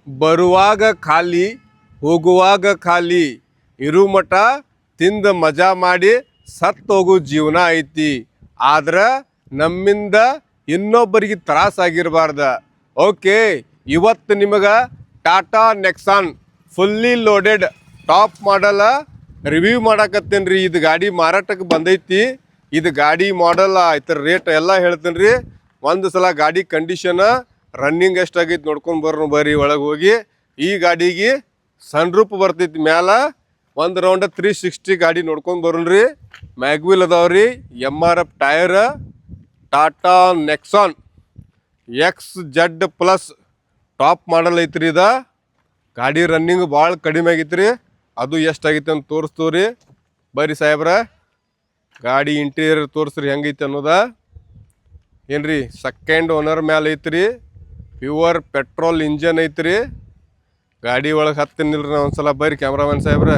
ಬರುವಾಗ ಖಾಲಿ ಹೋಗುವಾಗ ಖಾಲಿ ಇರು ಮಠ ತಿಂದ ಮಜಾ ಮಾಡಿ ಸತ್ತೋಗು ಜೀವನ ಐತಿ. ಆದ್ರೆ ನಮ್ಮಿಂದ ಇನ್ನೊಬ್ಬರಿಗೆ ತ್ರಾಸಾಗಿರಬಾರ್ದ. ಓಕೆ, ಇವತ್ತು ನಿಮಗೆ Tata Nexon fully loaded top model review ಮಾಡಕತ್ತೀನಿ ರೀ. ಇದು ಗಾಡಿ ಮಾರಾಟಕ್ಕೆ ಬಂದೈತಿ. ಇದು ಗಾಡಿ ಮಾಡಲ್ ಇತರ ರೇಟ್ ಎಲ್ಲ ಹೇಳ್ತೀನಿ ರೀ. ಒಂದು ಸಲ ಗಾಡಿ ಕಂಡೀಷನ್ ರನ್ನಿಂಗ್ ಎಷ್ಟಾಗೈತಿ ನೋಡ್ಕೊಂಡು ಬರ್ರಿ ಒಳಗೆ ಹೋಗಿ. ಈ ಗಾಡಿಗೆ ಸನ್ರೂಪ್ ಬರ್ತೈತಿ ಮ್ಯಾಲ. ಒಂದು ರೌಂಡ್ 360 ಗಾಡಿ ನೋಡ್ಕೊಂಡು ಬರೋಣ್ರಿ. ಮ್ಯಾಗ್ವಿಲ್ ಅದಾವ್ರಿ. MRF tyre. Tata Nexon XZ+ top ಮಾಡಲ್ ಐತ್ರಿ. ಇದು ಗಾಡಿ ರನ್ನಿಂಗ್ ಭಾಳ ಕಡಿಮೆ ಆಗೈತ್ರಿ. ಅದು ಎಷ್ಟಾಗೈತಿ ಅಂತ ತೋರಿಸ್ತೀವ್ರಿ. ಬರ್ರಿ ಸಾಹೇಬ್ರ, ಗಾಡಿ ಇಂಟೀರಿಯರ್ ತೋರಿಸ್ರಿ ಹೆಂಗೈತಿ ಅನ್ನೋದ. ಏನ್ರಿ ಸೆಕೆಂಡ್ ಓನರ್ ಮ್ಯಾಲೆ ಐತ್ರಿ. ಪ್ಯೂರ್ ಪೆಟ್ರೋಲ್ ಇಂಜನ್ ಐತ್ರಿ. ಗಾಡಿ ಒಳಗೆ ಹತ್ತಿನಿಲ್ರಿ ನಾ ಒಂದ್ಸಲ. ಬರ್ರಿ ಕ್ಯಾಮ್ರಾಮನ್ ಸಾಹೇಬ್ರ,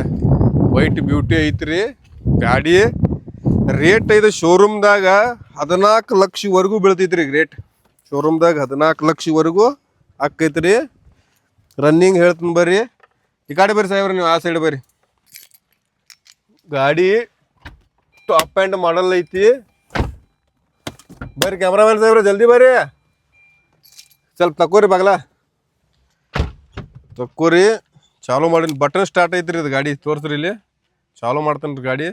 ವೈಟ್ ಬ್ಯೂಟಿ ಐತ್ರಿ ಗಾಡಿ. ರೇಟ್ ಇದು ಶೋರೂಮ್ದಾಗ 14 ಲಕ್ಷವರೆಗೂ ಬೀಳ್ತೈತ್ರಿ ರೇಟ್. ಶೋರೂಮ್ದಾಗ 14 ಲಕ್ಷವರೆಗೂ ಆಕೈತ್ರಿ. ರನ್ನಿಂಗ್ ಹೇಳ್ತೀನಿ ಬರ್ರಿ. ಈ ಗಾಡಿ ಬರ್ರಿ ಸಾಹೇಬ್ರ, ನೀವು ಆ ಸೈಡ್ ಬರ್ರಿ. ಗಾಡಿ ಟಾಪ್ ಆ್ಯಂಡ್ ಮಾಡಲ್ ಐತಿ. ಬರ್ರಿ ಕ್ಯಾಮ್ರಾಮನ್ ಸಾಹೇಬ್ರ, ಜಲ್ದಿ ಬರ್ರಿ. ಸ್ವಲ್ಪ ತಕ್ಕೋರಿ ಬಾಗಲ ತಕ್ಕೋರಿ. ಚಾಲು ಮಾಡಿ ಬಟನ್ ಸ್ಟಾರ್ಟ್ ಐತ್ರಿ. ಇದು ಗಾಡಿ ತೋರಿಸ್ರಿ ಇಲ್ಲಿ. ಚಾಲು ಮಾಡ್ತಾನೆ ರೀ ಗಾಡಿ.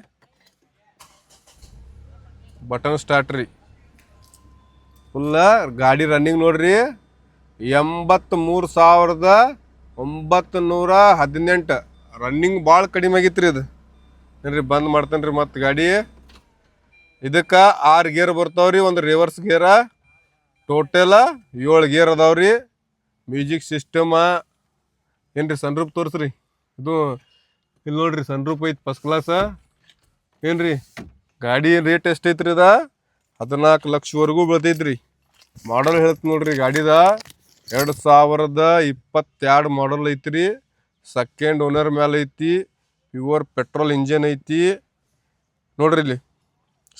ಬಟನ್ ಸ್ಟಾರ್ಟ್ ರೀ. ಫುಲ್ಲ ಗಾಡಿ ರನ್ನಿಂಗ್ ನೋಡ್ರಿ 83,918 ರನ್ನಿಂಗ್ ಭಾಳ ಕಡಿಮೆ ಆಗೈತ್ರಿ. ಇದು ಏನ್ರಿ ಬಂದ್ ಮಾಡ್ತಾನೆ ರೀ ಮತ್ತೆ ಗಾಡಿ. ಇದಕ್ಕೆ 6 ಗೇರ್ ಬರ್ತಾವ್ರಿ. ಒಂದು ರಿವರ್ಸ್ ಗೇರ. ಟೋಟಲ್ 7 ಗೇರ್ ಅದಾವ್ರಿ. Music system. ಏನ್ರಿ ಸನ್ರೂಪ್ ತೋರಿಸ್ರಿ. ಇದು ಇಲ್ಲಿ ನೋಡ್ರಿ ಸನ್ರೂಪ್ ಐತಿ ಫಸ್ಟ್ ಕ್ಲಾಸ್. ಏನ್ರಿ ಗಾಡಿ ರೇಟ್ ಎಷ್ಟೈತ್ರಿ? ಅದ 14 ಲಕ್ಷವರೆಗೂ ಬೀಳ್ತೈತ್ರಿ. ಮಾಡಲ್ ಹೇಳ್ತ ನೋಡ್ರಿ. ಗಾಡಿದ 2022 ಮಾಡಲ್ ಐತ್ರಿ. ಸೆಕೆಂಡ್ ಓನರ್ ಮ್ಯಾಲೆ ಐತಿ. ಪ್ಯೂರ್ ಪೆಟ್ರೋಲ್ ಇಂಜನ್ ಐತಿ ನೋಡ್ರಿ. ಇಲ್ಲಿ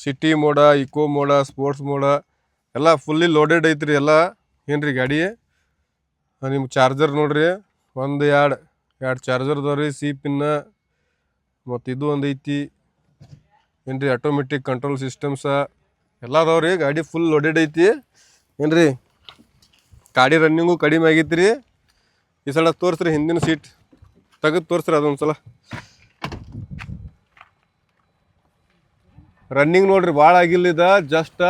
ಸಿಟಿ ಮೋಡ, ಇಕೋ ಮೋಡ, ಸ್ಪೋರ್ಟ್ಸ್ ಮೋಡ ಎಲ್ಲ ಫುಲ್ಲಿ ಲೋಡೆಡ್ ಐತ್ರಿ ಎಲ್ಲ. ಏನ್ರಿ ಗಾಡಿ ನಿಮ್ಗೆ ಚಾರ್ಜರ್ ನೋಡ್ರಿ. 2 ಚಾರ್ಜರ್ ಅದಾವ್ರಿ. ಸಿ ಪಿನ್ನ ಮತ್ತು ಇದು ಒಂದು ಐತಿ. ಏನ್ರಿ ಆಟೋಮೆಟಿಕ್ ಕಂಟ್ರೋಲ್ ಸಿಸ್ಟಮ್ಸ ಎಲ್ಲ ಅದಾವ್ರಿ. ಗಾಡಿ ಫುಲ್ ಲೋಡೆಡ್ ಐತಿ. ಏನ್ರಿ ಗಾಡಿ ರನ್ನಿಂಗು ಕಡಿಮೆ ಆಗೈತ್ರಿ. ಈ ಸಲ ತೋರಿಸ್ರಿ ಹಿಂದಿನ ಸೀಟ್ ತೆಗೆದು ತೋರಿಸ್ರಿ ಅದೊಂದು ಸಲ. ರನ್ನಿಂಗ್ ನೋಡ್ರಿ ಭಾಳ ಆಗಿಲ್ಲ. ಇದು ಜಸ್ಟ್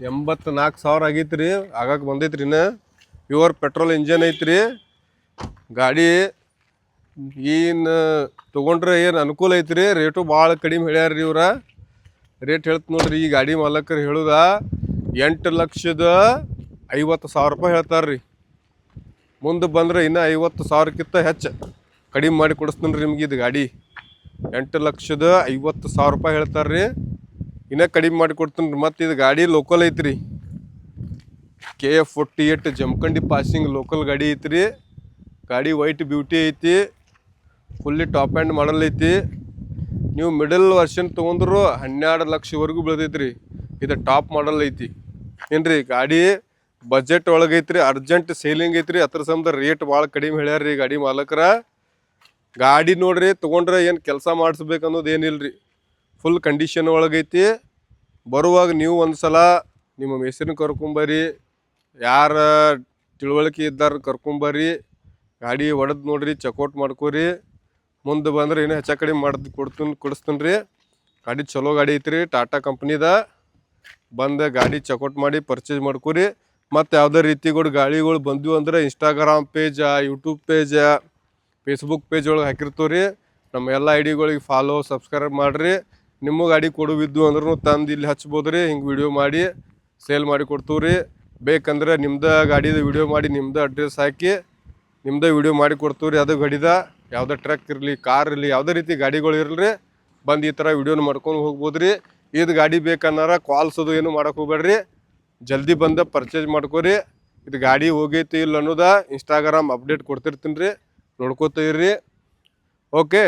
84,000 ಆಗೈತ್ರಿ. ಆಗಾಕ ಬಂದೈತ್ರಿ. ಇನ್ನು ಪ್ಯೂರ್ ಪೆಟ್ರೋಲ್ ಇಂಜನ್ ಐತ್ರಿ ಗಾಡಿ. ಏನು ತೊಗೊಂಡ್ರೆ ಏನು ಅನುಕೂಲ ಐತ್ರಿ. ರೇಟು ಭಾಳ ಕಡಿಮೆ ಹೇಳ್ಯಾರ ರೀ ಇವ್ರ. ರೇಟ್ ಹೇಳ್ತ ನೋಡ್ರಿ. ಈ ಗಾಡಿ ಮಾಲಕರು ಹೇಳುದ 8,50,000 ರೂಪಾಯಿ ಹೇಳ್ತಾರೆ ರೀ. ಮುಂದೆ ಬಂದರೆ ಇನ್ನೂ 50,000ಕ್ಕಿಂತ ಹೆಚ್ಚು ಕಡಿಮೆ ಮಾಡಿ ಕೊಡಿಸ್ತೀನಿ ರೀ ನಿಮ್ಗೆ. ಇದು ಗಾಡಿ 8,50,000 ರೂಪಾಯಿ ಹೇಳ್ತಾರೆ ರೀ. ಇನ್ನೂ ಕಡಿಮೆ ಮಾಡಿ ಕೊಡ್ತೀನಿ ರೀ. ಮತ್ತು ಇದು ಗಾಡಿ ಲೋಕಲ್ ಐತ್ರಿ. KF 48 ಜಮಖಂಡಿ ಪಾಸಿಂಗ್ ಲೋಕಲ್ ಗಾಡಿ ಐತ್ರಿ. ಗಾಡಿ ವೈಟ್ ಬ್ಯೂಟಿ ಐತಿ. ಫುಲ್ಲಿ ಟಾಪ್ ಆ್ಯಂಡ್ ಮಾಡಲ್ ಐತಿ. ನೀವು ಮಿಡಲ್ ವರ್ಷನ್ ತೊಗೊಂಡ್ರು 12 ಲಕ್ಷವರೆಗೂ ಬೀಳ್ತೈತ್ರಿ. ಇದು ಟಾಪ್ ಮಾಡಲ್ ಐತಿ. ಏನ್ರಿ ಗಾಡಿ ಬಜೆಟ್ ಒಳಗೈತ್ರಿ. ಅರ್ಜೆಂಟ್ ಸೇಲಿಂಗ್ ಐತ್ರಿ. ಅದ್ರ ಸಂಬಂಧ ರೇಟ್ ಭಾಳ ಕಡಿಮೆ ಹೇಳ್ಯಾರ ರೀ ಗಾಡಿ ಮಾಲಕರ. ಗಾಡಿ ನೋಡ್ರಿ ತೊಗೊಂಡ್ರೆ ಏನು ಕೆಲಸ ಮಾಡಿಸ್ಬೇಕು ಅನ್ನೋದು ಏನಿಲ್ರಿ. ಫುಲ್ ಕಂಡೀಷನ್ ಒಳಗೈತಿ. ಬರುವಾಗ ನೀವು ಒಂದು ಸಲ ನಿಮ್ಮ ಮೇಸ್ತ್ರಿನ ಕರ್ಕೊಂಬರ್ರಿ. ಯಾರ ತಿಳುವಳಿಕೆ ಇದ್ದಾರ ಕರ್ಕೊಂಬರ್ರಿ. ಗಾಡಿ ಹೊಡೆದು ನೋಡ್ರಿ, ಚೆಕ್ಔಟ್ ಮಾಡ್ಕೋರಿ. ಮುಂದೆ ಬಂದ್ರೆ ಇನ್ನೂ ಹೆಚ್ಚು ಕಡಿಮೆ ಕೊಡಿಸ್ತೀನಿ ರೀ. ಗಾಡಿ ಚಲೋ ಗಾಡಿ ಐತ್ರಿ. ಟಾಟಾ ಕಂಪ್ನಿದ. ಬಂದು ಗಾಡಿ ಚೆಕ್ಔಟ್ ಮಾಡಿ ಪರ್ಚೇಸ್ ಮಾಡ್ಕೋರಿ. ಮತ್ತು ಯಾವುದೇ ರೀತಿಗಳು ಗಾಡಿಗಳು ಬಂದ್ವು ಅಂದ್ರೆ ಇನ್ಸ್ಟಾಗ್ರಾಮ್ ಪೇಜ, ಯೂಟ್ಯೂಬ್ ಪೇಜ, ಫೇಸ್ಬುಕ್ ಪೇಜ್ ಒಳಗೆ ಹಾಕಿರ್ತೀವಿ. ನಮ್ಮ ಎಲ್ಲ ಐಡಿಗಳಿಗೆ ಫಾಲೋ ಸಬ್ಸ್ಕ್ರೈಬ್ ಮಾಡಿರಿ. ನಿಮ್ಮ ಗಾಡಿ ಕೊಡುವಿದ್ದು ಅಂದ್ರೂ ತಂದು ಇಲ್ಲಿ ಹಚ್ಬೋದು ರೀ. ಹಿಂಗೆ ವಿಡಿಯೋ ಮಾಡಿ ಸೇಲ್ ಮಾಡಿ ಕೊಡ್ತೀವಿ ರೀ. ಬೇಕಂದ್ರೆ ನಿಮ್ದು ಗಾಡಿದು ವಿಡಿಯೋ ಮಾಡಿ ನಿಮ್ದು ಅಡ್ರೆಸ್ ಹಾಕಿ ನಿಮ್ದು ವಿಡಿಯೋ ಮಾಡಿ ಕೊಡ್ತೀವಿ ರೀ. ಅದು ಗಾಡಿದ ಯಾವುದೇ ಟ್ರಕ್ ಇರಲಿ, ಕಾರ್ ಇರಲಿ, ಯಾವುದೇ ರೀತಿ ಗಾಡಿಗಳು ಇರಲಿ ಬಂದು ಈ ಥರ ವಿಡಿಯೋನ ಮಾಡ್ಕೊಂಡು ಹೋಗ್ಬೋದು ರೀ. ಇದು ಗಾಡಿ ಬೇಕನ್ನಾರ ಕಾಲ್ಸ್ ಅದು ಏನು ಮಾಡೋಕೆ ಹೋಗ್ಬೇಡ್ರಿ. ಜಲ್ದಿ ಬಂದು ಪರ್ಚೇಸ್ ಮಾಡ್ಕೋರಿ. ಇದು ಗಾಡಿ ಹೋಗೈತಿ ಇಲ್ಲ ಅನ್ನೋದ ಇನ್ಸ್ಟಾಗ್ರಾಮ್ ಅಪ್ಡೇಟ್ ಕೊಡ್ತಿರ್ತೀನಿ ರೀ. ನೋಡ್ಕೋತೀರಿ. ಓಕೆ.